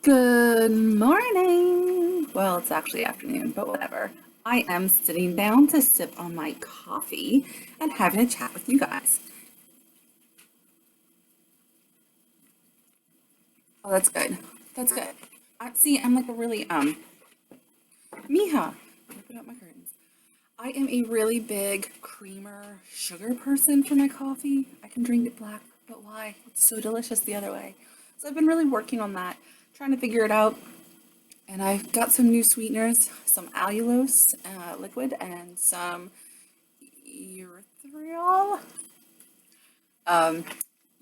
Good morning. Well, it's actually afternoon, but whatever. I am sitting down to sip on my coffee and having a chat with you guys. Oh, that's good. That's good. See, I'm like a really Mija. Open up my curtains. I am a really big creamer sugar person for my coffee. I can drink it black, but why? It's so delicious the other way. So I've been really working on that, trying to figure it out. And I've got some new sweeteners, some allulose liquid and some erythritol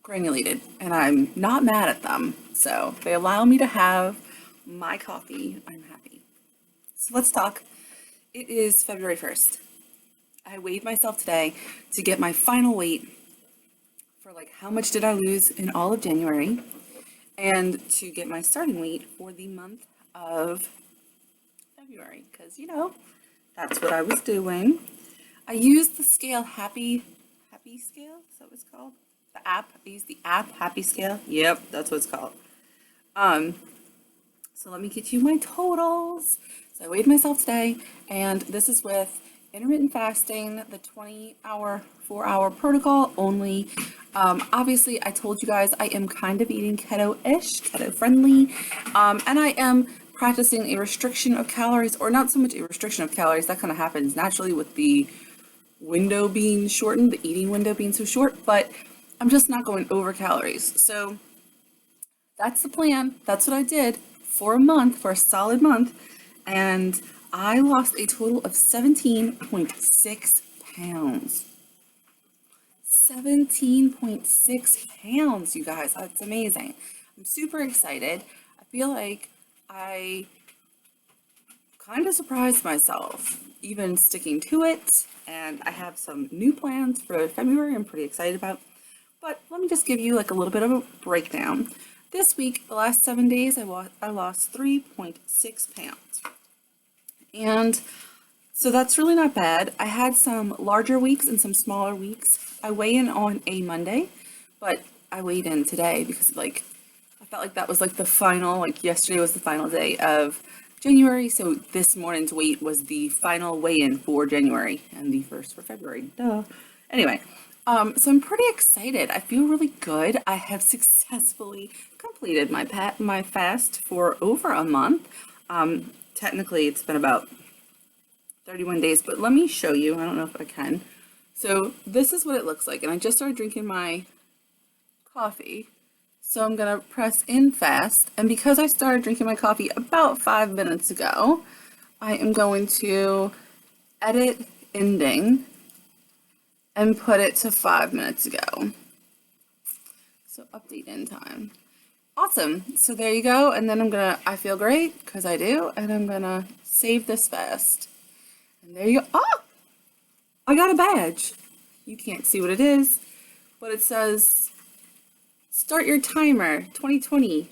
granulated. And I'm not mad at them. So they allow me to have my coffee. I'm happy. So let's talk. It is February 1st. I weighed myself today to get my final weight for like how much did I lose in all of January and to get my starting weight for the month of February, because that's what I was doing. I used the scale Happy Scale, is that what it's called? The app. I used the app Happy Scale. Yep, that's what it's called. So let me get you my totals. So I weighed myself today, and this is with intermittent fasting, the 20-hour, 4-hour protocol only. Obviously, I told you guys I am kind of eating keto-ish, keto-friendly, and I am practicing a restriction of calories, or not so much a restriction of calories, that kind of happens naturally with the window being shortened, the eating window being so short, but I'm just not going over calories. So that's the plan. That's what I did for a month, for a solid month, and I lost a total of 17.6 pounds. 17.6 pounds, you guys. That's amazing. I'm super excited. I feel like I kind of surprised myself, even sticking to it. And I have some new plans for February I'm pretty excited about. But let me just give you like a little bit of a breakdown. This week, the last 7 days, I lost 3.6 pounds. And so that's really not bad. I had some larger weeks and some smaller weeks. I weigh in on a Monday, but I weighed in today because I felt like that was like the final, like yesterday was the final day of January. So this morning's weight was the final weigh-in for January and the first for February. Duh. Anyway, so I'm pretty excited. I feel really good. I have successfully completed my fast for over a month. Technically, it's been about 31 days, but let me show you. I don't know if I can. So this is what it looks like, and I just started drinking my coffee. So I'm gonna press in fast, and because I started drinking my coffee about 5 minutes ago, I am going to edit ending and put it to 5 minutes ago. So update end time. Awesome. So there you go. And then I feel great because I do, and I'm gonna save this fast. And there you go. Oh, I got a badge. You can't see what it is, but it says start your timer 2020.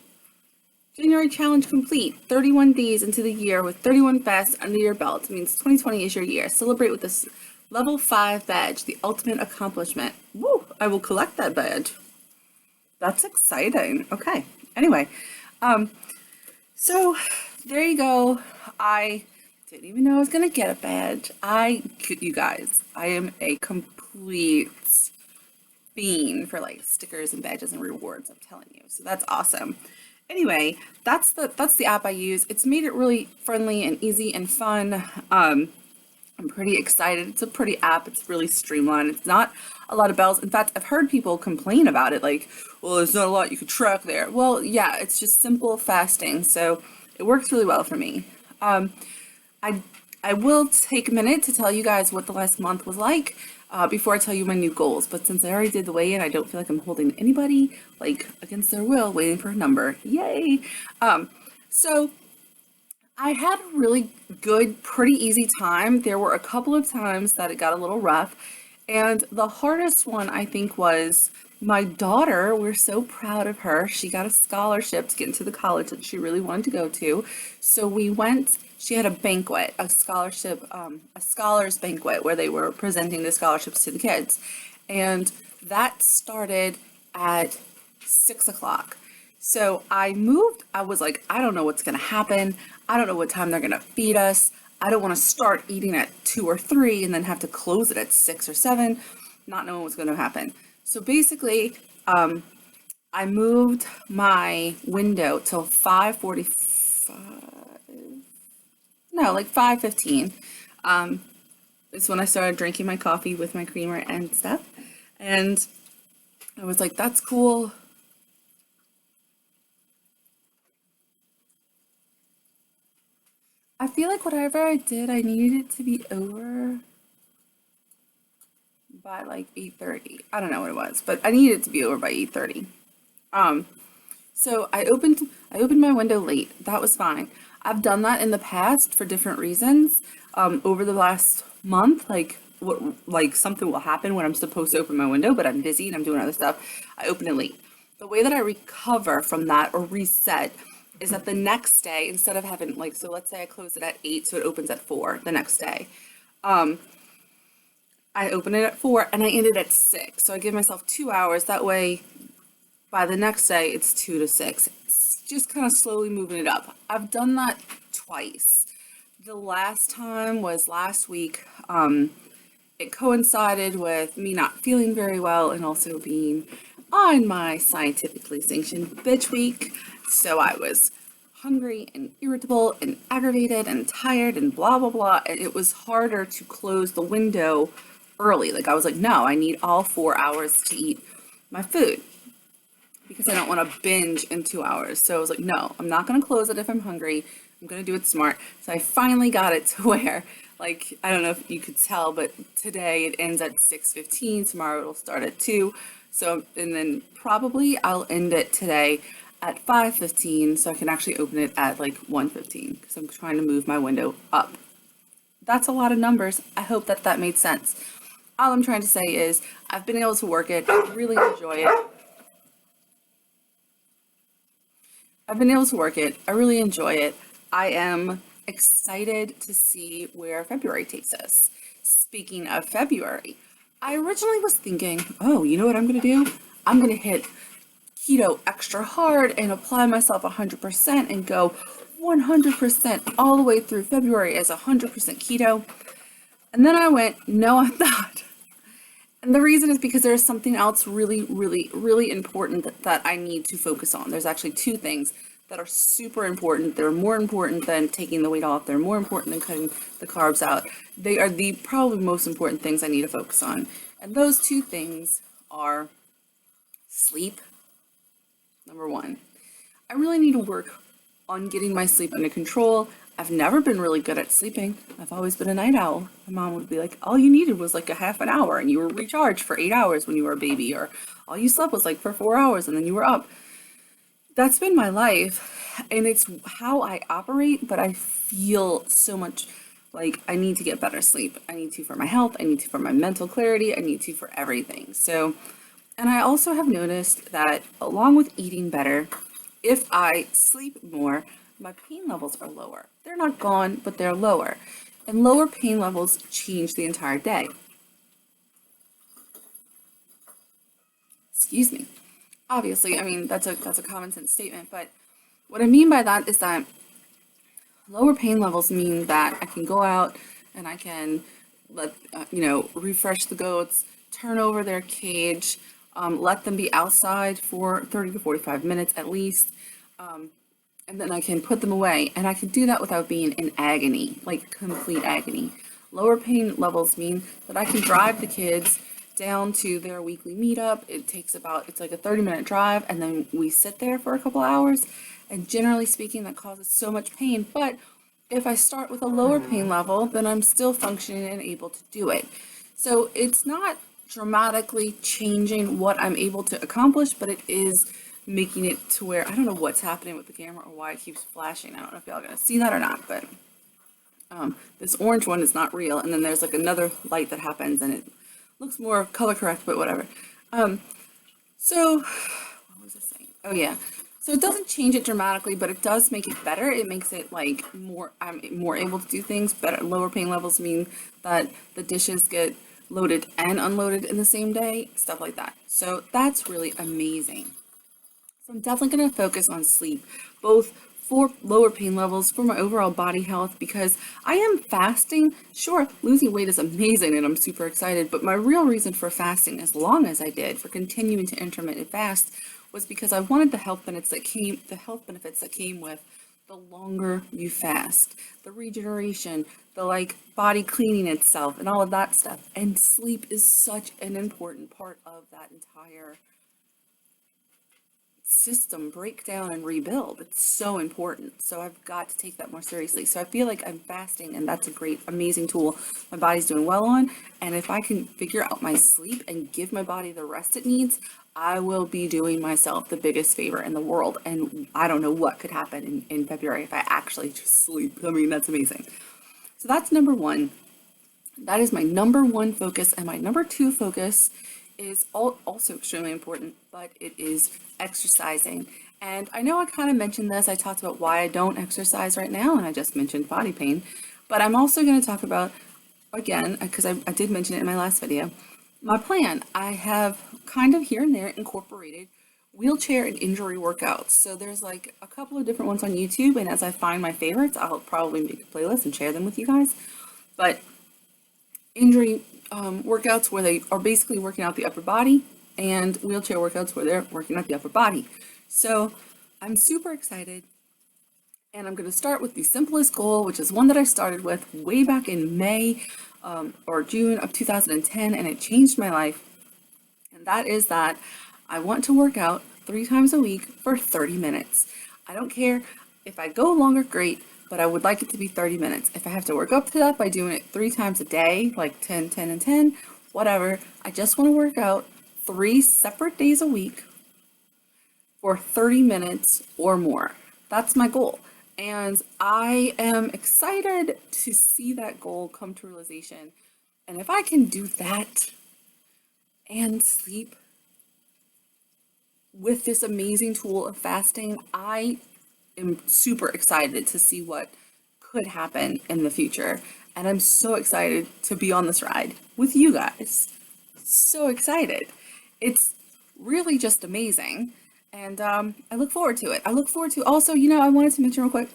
January challenge complete. 31 days into the year with 31 fasts under your belt. It means 2020 is your year. Celebrate with this level 5 badge, the ultimate accomplishment. Woo! I will collect that badge. That's exciting. Okay. Anyway, so there you go. I didn't even know I was gonna get a badge. You guys, I am a complete fiend for like stickers and badges and rewards. I'm telling you. So that's awesome. Anyway, that's the app I use. It's made it really friendly and easy and fun. I'm pretty excited. It's a pretty app. It's really streamlined. It's not a lot of bells. In fact, I've heard people complain about it, like, well, there's not a lot you could track there. Well, yeah, it's just simple fasting, so it works really well for me. I will take a minute to tell you guys what the last month was like before I tell you my new goals. But since I already did the weigh-in, I don't feel like I'm holding anybody like against their will, waiting for a number. Yay! So I had a really good, pretty easy time. There were a couple of times that it got a little rough. And the hardest one, I think, was my daughter. We're so proud of her. She got a scholarship to get into the college that she really wanted to go to. So we went, she had a banquet, a scholarship, a scholars banquet where they were presenting the scholarships to the kids. And that started at 6 o'clock. So I moved. I was like, I don't know what's going to happen. I don't know what time they're going to feed us. I don't want to start eating at 2 or 3 and then have to close it at 6 or 7, not knowing what's going to happen. So basically, I moved my window till 5:45. No, like 5:15. It's when I started drinking my coffee with my creamer and stuff. And I was like, that's cool. I feel like whatever I did, I needed it to be over by like 8:30. I don't know what it was, but I needed it to be over by 8:30. Um, so I opened my window late. That was fine. I've done that in the past for different reasons. Over the last month, like something will happen when I'm supposed to open my window, but I'm busy and I'm doing other stuff. I open it late. The way that I recover from that or reset is that the next day, instead of having like, so let's say I close it at 8, so it opens at 4 the next day. I open it at 4 and I end it at 6. So I give myself 2 hours. That way, by the next day, it's 2 to 6. It's just kind of slowly moving it up. I've done that twice. The last time was last week. It coincided with me not feeling very well and also being on my scientifically sanctioned bitch week. So I was hungry and irritable and aggravated and tired and blah, blah, blah. And it was harder to close the window early. Like I was like, no, I need all 4 hours to eat my food because I don't want to binge in 2 hours. So I was like, no, I'm not going to close it if I'm hungry. I'm going to do it smart. So I finally got it to where, like, I don't know if you could tell, but today it ends at 6:15. Tomorrow it'll start at 2. So, and then probably I'll end it today at 5:15 so I can actually open it at like 1:15 because I'm trying to move my window up. That's a lot of numbers. I hope that that made sense. All I'm trying to say is I've been able to work it. I really enjoy it. I've been able to work it. I really enjoy it. I am excited to see where February takes us. Speaking of February, I originally was thinking, oh, you know what I'm going to do? I'm going to hit keto extra hard and apply myself 100% and go 100% all the way through February as 100% keto. And then I went, no, I'm not. And the reason is because there's something else really, really, really important that I need to focus on. There's actually two things that are super important. They're more important than taking the weight off. They're more important than cutting the carbs out. They are the probably most important things I need to focus on. And those two things are sleep, number one. I really need to work on getting my sleep under control. I've never been really good at sleeping. I've always been a night owl. My mom would be like, all you needed was like a half an hour and you were recharged for 8 hours when you were a baby, or all you slept was like for 4 hours and then you were up. That's been my life and it's how I operate, but I feel so much like I need to get better sleep. I need to for my health. I need to for my mental clarity. I need to for everything. So, and I also have noticed that along with eating better, if I sleep more, my pain levels are lower. They're not gone, but they're lower. And lower pain levels change the entire day. Excuse me. Obviously, I mean, that's a common sense statement, but what I mean by that is that lower pain levels mean that I can go out and I can refresh the goats, turn over their cage, let them be outside for 30 to 45 minutes at least. And then I can put them away, and I can do that without being in agony, like complete agony. Lower pain levels mean that I can drive the kids down to their weekly meetup. It's like a 30-minute drive, and then we sit there for a couple hours. And generally speaking, that causes so much pain. But if I start with a lower pain level, then I'm still functioning and able to do it. So it's not dramatically changing what I'm able to accomplish, but it is making it to where I don't know what's happening with the camera or why it keeps flashing. I don't know if y'all gonna see that or not, but this orange one is not real. And then there's like another light that happens and it looks more color correct, but whatever. So what was I saying? Oh yeah. So it doesn't change it dramatically, but it does make it better. It makes it like I'm more able to do things better. Lower pain levels mean that the dishes get loaded and unloaded in the same day, stuff like that. So that's really amazing. I'm definitely going to focus on sleep, both for lower pain levels, for my overall body health, because I am fasting. Sure, losing weight is amazing and I'm super excited, but my real reason for fasting as long as I did, for continuing to intermittent fast, was because I wanted the health benefits that came with the longer you fast, the regeneration, the like body cleaning itself and all of that stuff. And sleep is such an important part of that entire system breakdown and rebuild. It's so important. So I've got to take that more seriously. So I feel like I'm fasting, and that's a great, amazing tool my body's doing well on. And if I can figure out my sleep and give my body the rest it needs, I will be doing myself the biggest favor in the world. And I don't know what could happen in February if I actually just sleep. I mean, that's amazing. So that's number one. That is my number one focus. And my number two focus is also extremely important, but it is exercising. And I know I kind of mentioned this. I talked about why I don't exercise right now, and I just mentioned body pain. But I'm also going to talk about, again, because I did mention it in my last video, my plan. I have kind of here and there incorporated wheelchair and injury workouts. So there's like a couple of different ones on YouTube, and as I find my favorites, I'll probably make a playlist and share them with you guys. But injury workouts where they are basically working out the upper body, and wheelchair workouts where they're working out the upper body. So I'm super excited, and I'm going to start with the simplest goal, which is one that I started with way back in May or June of 2010, and it changed my life. And that is that I want to work out 3 times a week for 30 minutes. I don't care if I go longer, great, but I would like it to be 30 minutes. If I have to work up to that by doing it 3 times a day, like 10, 10, and 10, whatever, I just want to work out 3 separate days a week for 30 minutes or more. That's my goal. And I am excited to see that goal come to realization. And if I can do that and sleep with this amazing tool of fasting, I am super excited to see what could happen in the future. And I'm so excited to be on this ride with you guys. So excited. It's really just amazing. And I look forward to it. I look forward to also, I wanted to mention real quick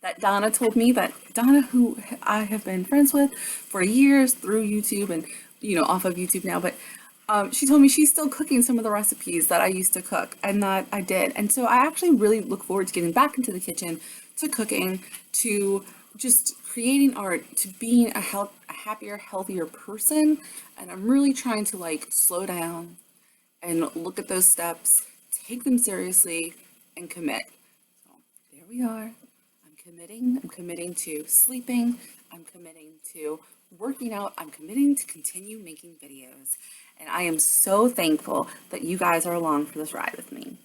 that Donna, who I have been friends with for years through YouTube and, off of YouTube now, but she told me she's still cooking some of the recipes that I used to cook and that I did. And so I actually really look forward to getting back into the kitchen, to cooking, to just creating art, to being a happier, healthier person. And I'm really trying to slow down and look at those steps, take them seriously, and commit. So there we are. I'm committing to sleeping. I'm committing to working out. I'm committing to continue making videos. And I am so thankful that you guys are along for this ride with me.